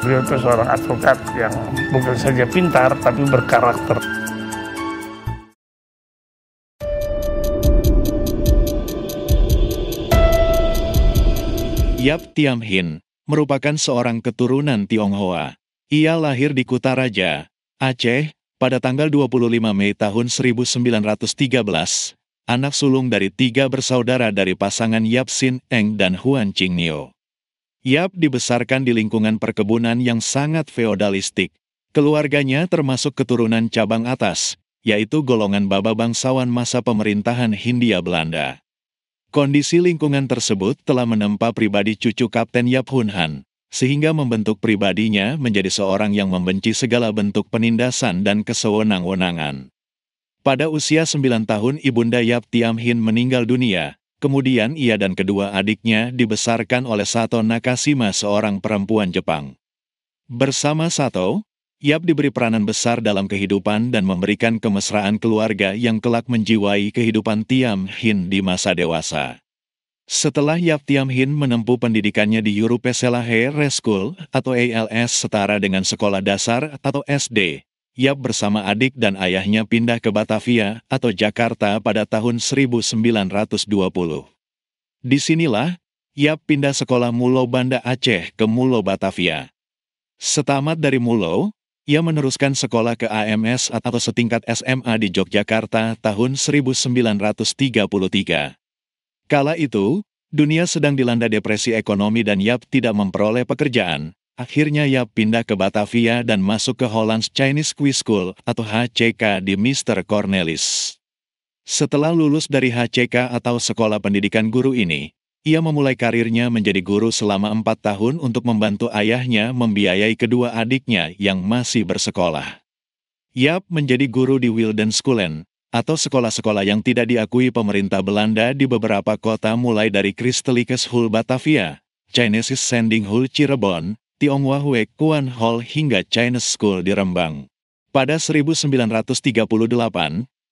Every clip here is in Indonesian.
Beliau itu seorang advokat yang bukan saja pintar, tapi berkarakter. Yap Thiam Hien merupakan seorang keturunan Tionghoa. Ia lahir di Kutaraja, Aceh, pada tanggal 25 Mei tahun 1913, anak sulung dari 3 bersaudara dari pasangan Yap Sin Eng dan Huan Ching Nio. Yap dibesarkan di lingkungan perkebunan yang sangat feodalistik. Keluarganya termasuk keturunan cabang atas, yaitu golongan baba bangsawan masa pemerintahan Hindia Belanda. Kondisi lingkungan tersebut telah menempa pribadi cucu Kapten Yap Hun Han, sehingga membentuk pribadinya menjadi seorang yang membenci segala bentuk penindasan dan kesewenang-wenangan. Pada usia 9 tahun Ibunda Yap Thiam Hien meninggal dunia, kemudian ia dan kedua adiknya dibesarkan oleh Sato Nakashima, seorang perempuan Jepang. Bersama Sato, Yap diberi peranan besar dalam kehidupan dan memberikan kemesraan keluarga yang kelak menjiwai kehidupan Thiam Hien di masa dewasa. Setelah Yap Thiam Hien menempuh pendidikannya di Urupeselahe School atau ALS setara dengan sekolah dasar atau SD, Yap bersama adik dan ayahnya pindah ke Batavia atau Jakarta pada tahun 1920. Disinilah, Yap pindah sekolah Mulo Banda Aceh ke Mulo Batavia. Setamat dari Mulo, ia meneruskan sekolah ke AMS atau setingkat SMA di Yogyakarta tahun 1933. Kala itu, dunia sedang dilanda depresi ekonomi dan Yap tidak memperoleh pekerjaan. Akhirnya Yap pindah ke Batavia dan masuk ke Hollands Chinese Quiz School atau HCK di Mr. Cornelis. Setelah lulus dari HCK atau Sekolah Pendidikan Guru ini, ia memulai karirnya menjadi guru selama 4 tahun untuk membantu ayahnya membiayai kedua adiknya yang masih bersekolah. Yap menjadi guru di Wildenskolen, atau sekolah-sekolah yang tidak diakui pemerintah Belanda di beberapa kota mulai dari Christelijke School Batavia, Chinese Sending Hall Cirebon, Tionghoa Hue Kuan Hall hingga Chinese School di Rembang. Pada 1938,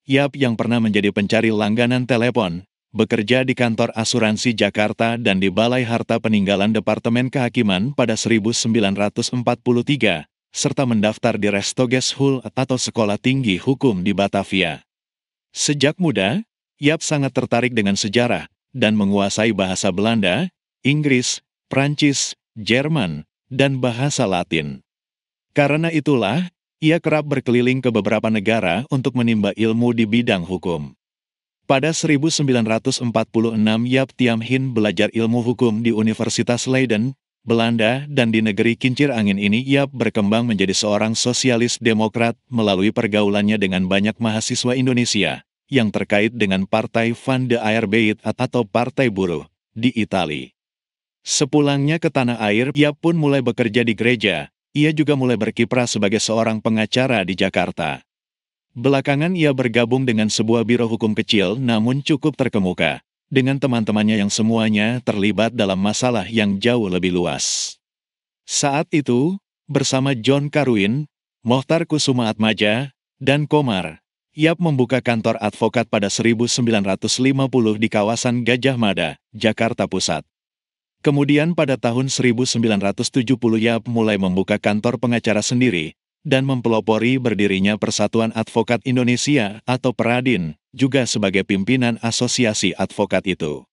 Yap yang pernah menjadi pencari langganan telepon, bekerja di kantor asuransi Jakarta dan di Balai Harta Peninggalan Departemen Kehakiman pada 1943, serta mendaftar di Restoges Hul atau Sekolah Tinggi Hukum di Batavia. Sejak muda, Yap sangat tertarik dengan sejarah dan menguasai bahasa Belanda, Inggris, Prancis, Jerman, dan bahasa Latin. Karena itulah, ia kerap berkeliling ke beberapa negara untuk menimba ilmu di bidang hukum. Pada 1946 Yap Thiam Hien belajar ilmu hukum di Universitas Leiden, Belanda, dan di negeri kincir angin ini Yap berkembang menjadi seorang sosialis demokrat melalui pergaulannya dengan banyak mahasiswa Indonesia yang terkait dengan Partai Van de Arbeid atau Partai Buruh di Italia. Sepulangnya ke tanah air, Yap pun mulai bekerja di gereja. Ia juga mulai berkiprah sebagai seorang pengacara di Jakarta. Belakangan ia bergabung dengan sebuah biro hukum kecil namun cukup terkemuka, dengan teman-temannya yang semuanya terlibat dalam masalah yang jauh lebih luas. Saat itu, bersama John Karwin, Mohtar Kusumaatmadja, dan Komar, Yap membuka kantor advokat pada 1950 di kawasan Gajah Mada, Jakarta Pusat. Kemudian pada tahun 1970 Yap mulai membuka kantor pengacara sendiri, dan mempelopori berdirinya Persatuan Advokat Indonesia atau Peradin, juga sebagai pimpinan asosiasi advokat itu.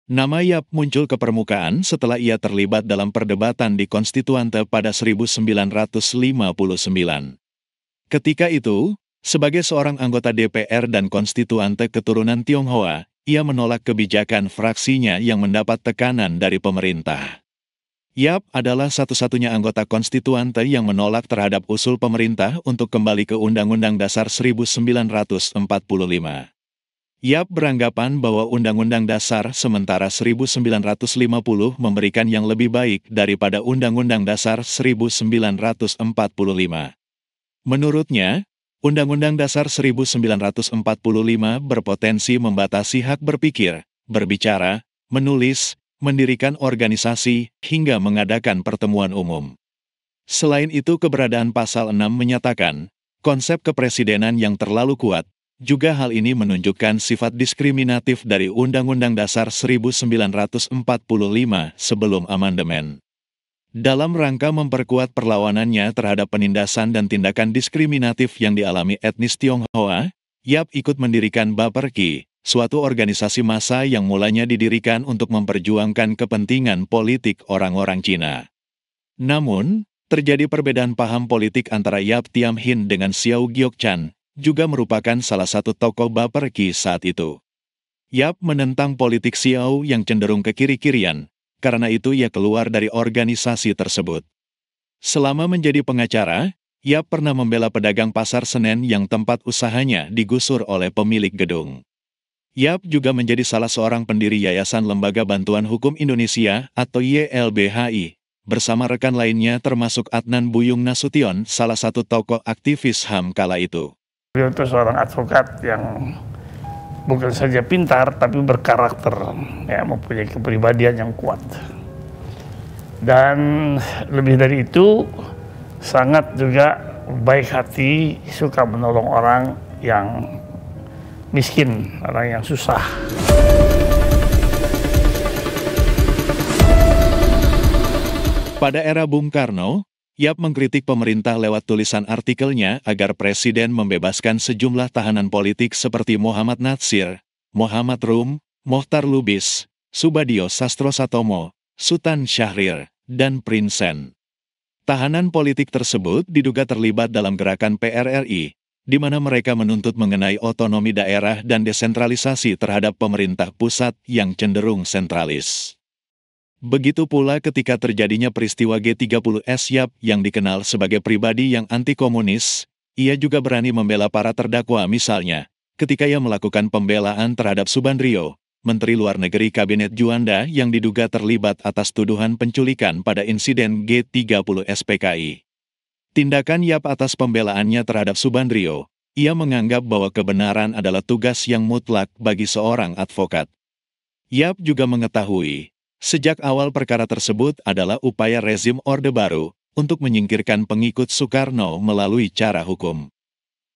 Nama Yap muncul ke permukaan setelah ia terlibat dalam perdebatan di Konstituante pada 1959. Ketika itu, sebagai seorang anggota DPR dan Konstituante keturunan Tionghoa, ia menolak kebijakan fraksinya yang mendapat tekanan dari pemerintah. Yap adalah satu-satunya anggota Konstituante yang menolak terhadap usul pemerintah untuk kembali ke Undang-Undang Dasar 1945. Yap beranggapan bahwa Undang-Undang Dasar sementara 1950 memberikan yang lebih baik daripada Undang-Undang Dasar 1945. Menurutnya, Undang-Undang Dasar 1945 berpotensi membatasi hak berpikir, berbicara, menulis, mendirikan organisasi, hingga mengadakan pertemuan umum. Selain itu keberadaan pasal 6 menyatakan, konsep kepresidenan yang terlalu kuat, juga hal ini menunjukkan sifat diskriminatif dari Undang-Undang Dasar 1945 sebelum amandemen. Dalam rangka memperkuat perlawanannya terhadap penindasan dan tindakan diskriminatif yang dialami etnis Tionghoa, Yap ikut mendirikan Baperki, suatu organisasi massa yang mulanya didirikan untuk memperjuangkan kepentingan politik orang-orang Cina. Namun, terjadi perbedaan paham politik antara Yap Tiam-hin dengan Xiao Giokchan, juga merupakan salah satu tokoh Baperki saat itu. Yap menentang politik Xiao yang cenderung ke kiri-kirian, karena itu ia keluar dari organisasi tersebut. Selama menjadi pengacara, Yap pernah membela pedagang pasar Senen yang tempat usahanya digusur oleh pemilik gedung. Yap juga menjadi salah seorang pendiri Yayasan Lembaga Bantuan Hukum Indonesia atau YLBHI, bersama rekan lainnya termasuk Adnan Buyung Nasution, salah satu tokoh aktivis HAM kala itu. Beliau itu seorang advokat yang bukan saja pintar, tapi berkarakter, ya, mempunyai kepribadian yang kuat. Dan lebih dari itu, sangat juga baik hati, suka menolong orang yang miskin, orang yang susah. Pada era Bung Karno, Yap mengkritik pemerintah lewat tulisan artikelnya agar Presiden membebaskan sejumlah tahanan politik seperti Muhammad Natsir, Muhammad Rum, Mohtar Lubis, Subadio Sastro Satomo, Sutan Syahrir, dan Prince Sen. Tahanan politik tersebut diduga terlibat dalam gerakan PRRI, di mana mereka menuntut mengenai otonomi daerah dan desentralisasi terhadap pemerintah pusat yang cenderung sentralis. Begitu pula ketika terjadinya peristiwa G30S Yap yang dikenal sebagai pribadi yang anti-komunis, ia juga berani membela para terdakwa misalnya, ketika ia melakukan pembelaan terhadap Subandrio, Menteri Luar Negeri Kabinet Juanda yang diduga terlibat atas tuduhan penculikan pada insiden G30S PKI. Tindakan Yap atas pembelaannya terhadap Subandrio, ia menganggap bahwa kebenaran adalah tugas yang mutlak bagi seorang advokat. Yap juga mengetahui, sejak awal perkara tersebut adalah upaya rezim Orde Baru untuk menyingkirkan pengikut Soekarno melalui cara hukum.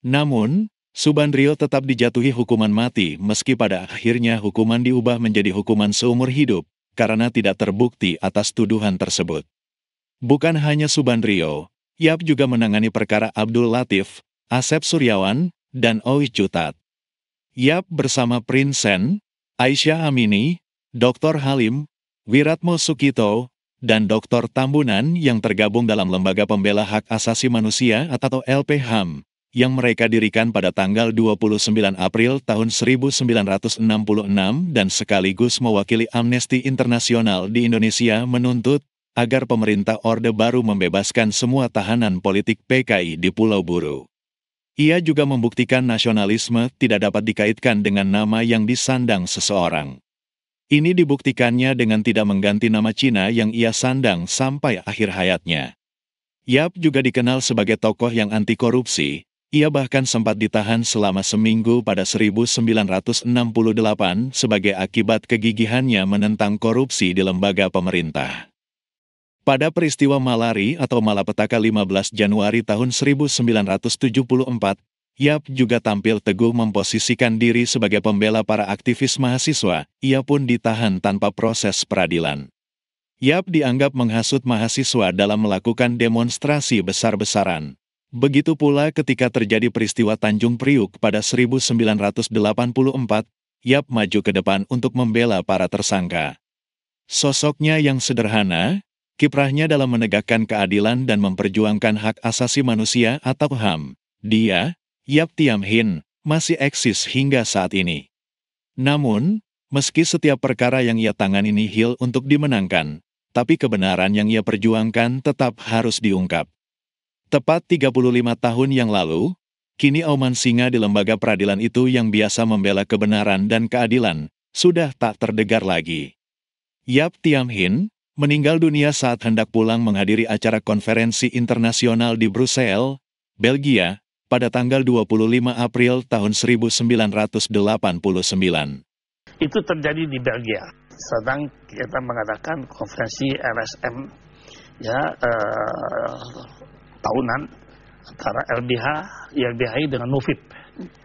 Namun, Subandrio tetap dijatuhi hukuman mati meski pada akhirnya hukuman diubah menjadi hukuman seumur hidup karena tidak terbukti atas tuduhan tersebut. Bukan hanya Subandrio, Yap juga menangani perkara Abdul Latif, Asep Suryawan, dan Oi Cutat. Yap bersama Prince Sen, Aisyah Amini, Dr. Halim, Wiratmo Sukito, dan Dr. Tambunan yang tergabung dalam Lembaga Pembela Hak Asasi Manusia atau LPHAM, yang mereka dirikan pada tanggal 29 April tahun 1966 dan sekaligus mewakili Amnesty Internasional di Indonesia menuntut agar pemerintah Orde Baru membebaskan semua tahanan politik PKI di Pulau Buru. Ia juga membuktikan nasionalisme tidak dapat dikaitkan dengan nama yang disandang seseorang. Ini dibuktikannya dengan tidak mengganti nama Cina yang ia sandang sampai akhir hayatnya. Yap juga dikenal sebagai tokoh yang anti korupsi. Ia bahkan sempat ditahan selama seminggu pada 1968 sebagai akibat kegigihannya menentang korupsi di lembaga pemerintah. Pada peristiwa Malari atau Malapetaka 15 Januari tahun 1974, Yap juga tampil teguh memposisikan diri sebagai pembela para aktivis mahasiswa, ia pun ditahan tanpa proses peradilan. Yap dianggap menghasut mahasiswa dalam melakukan demonstrasi besar-besaran. Begitu pula ketika terjadi peristiwa Tanjung Priuk pada 1984, Yap maju ke depan untuk membela para tersangka. Sosoknya yang sederhana, kiprahnya dalam menegakkan keadilan dan memperjuangkan hak asasi manusia atau HAM, dia, Yap Tiam-hin, masih eksis hingga saat ini. Namun, meski setiap perkara yang ia tangani nihil untuk dimenangkan, tapi kebenaran yang ia perjuangkan tetap harus diungkap. Tepat 35 tahun yang lalu, kini auman singa di lembaga peradilan itu yang biasa membela kebenaran dan keadilan, sudah tak terdengar lagi. Yap Tiam-hin meninggal dunia saat hendak pulang menghadiri acara konferensi internasional di Brussels, Belgia, pada tanggal 25 April tahun 1989. Itu terjadi di Belgia. Sedang kita mengadakan konferensi LSM, ya, tahunan antara YLBHI dengan NUFIP.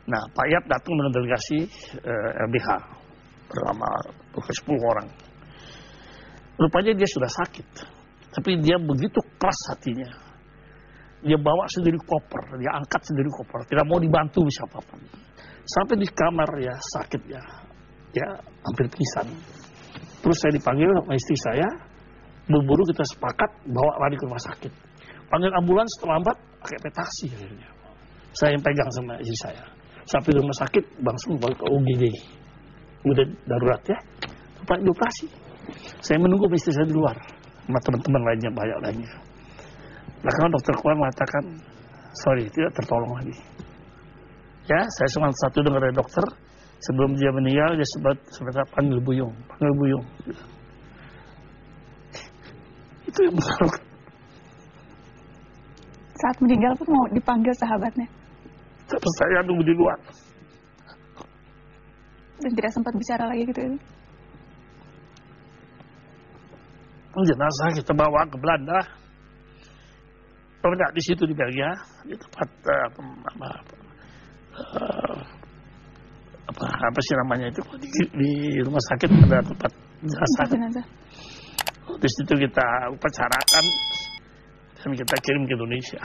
Nah, Pak Yap datang dengan delegasi LBH bersama 10 orang. Rupanya dia sudah sakit. Tapi dia begitu keras hatinya. Dia bawa sendiri koper, dia angkat sendiri koper, tidak mau dibantu siapapun. Sampai di kamar ya sakit ya, hampir pingsan. Terus saya dipanggil sama istri saya, buru-buru kita sepakat bawa lari ke rumah sakit. Panggil ambulans terlambat, pakai petasi akhirnya. Saya yang pegang sama istri saya. Sampai di rumah sakit, langsung bawa ke UGD. Udah darurat ya, tempat dioperasi. Saya menunggu istri saya di luar, sama teman-teman lainnya, banyak lainnya. Belakangan dokter keluar mengatakan, sorry, tidak tertolong lagi. Ya, saya cuma satu dengar dari dokter, sebelum dia meninggal, dia sebentar panggil Buyung. Itu yang mengaruhkan. Saat meninggal pun mau dipanggil sahabatnya? Tapi saya nunggu di luar. Dan tidak sempat bicara lagi gitu ya? Jenazah kita bawa ke Belanda. Pernah di situ di Belgia, di tempat apa sih namanya itu, di rumah sakit ada tempat jenazah. Di situ kita upacarakan dan kita kirim ke Indonesia.